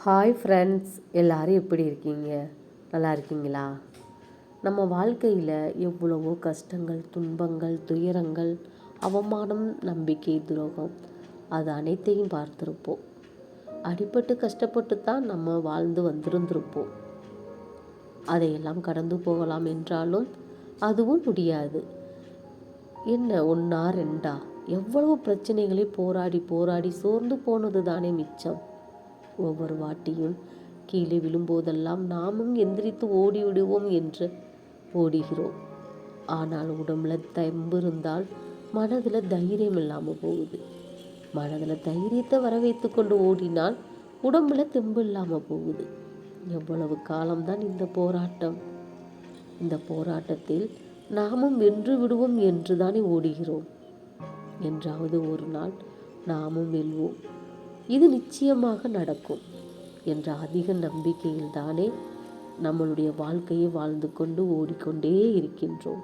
Hi friends, எல்லோரும் எப்படி இருக்கீங்க? நல்லா இருக்கீங்களா? நம்ம வாழ்க்கையில் எவ்வளவோ கஷ்டங்கள், துன்பங்கள், துயரங்கள், அவமானம், நம்பிக்கை துரோகம் அது அனைத்தையும் பார்த்துருப்போம். அடிபட்டு கஷ்டப்பட்டு தான் நம்ம வாழ்ந்து வந்திருந்திருப்போம். அதையெல்லாம் கடந்து போகலாம் என்றாலும் அதுவும் முடியாது. என்ன ஒன்றா ரெண்டா, எவ்வளவு பிரச்சனைகளை போராடி போராடி சோர்ந்து போனது தானே மிச்சம். ஒவ்வொரு வாட்டியும் கீழே விழும்போதெல்லாம் நாமும் எந்திரித்து ஓடிவிடுவோம் என்று ஓடுகிறோம். ஆனால் உடம்புல தெம்பு இருந்தால் மனதில் தைரியம் இல்லாமல் போகுது. மனதில் தைரியத்தை வர வைத்து கொண்டு ஓடினால் உடம்புல தெம்பு இல்லாமல் போகுது. எவ்வளவு காலம்தான் இந்த போராட்டம்? இந்த போராட்டத்தில் நாமும் வென்று விடுவோம் என்று தானே ஓடுகிறோம். என்றாவது ஒரு நாள் நாமும் வெல்வோம், இது நிச்சயமாக நடக்கும் என்ற அதிக நம்பிக்கையில் தானே நம்மளுடைய வாழ்க்கையை வாழ்ந்து கொண்டு ஓடிக்கொண்டே இருக்கின்றோம்.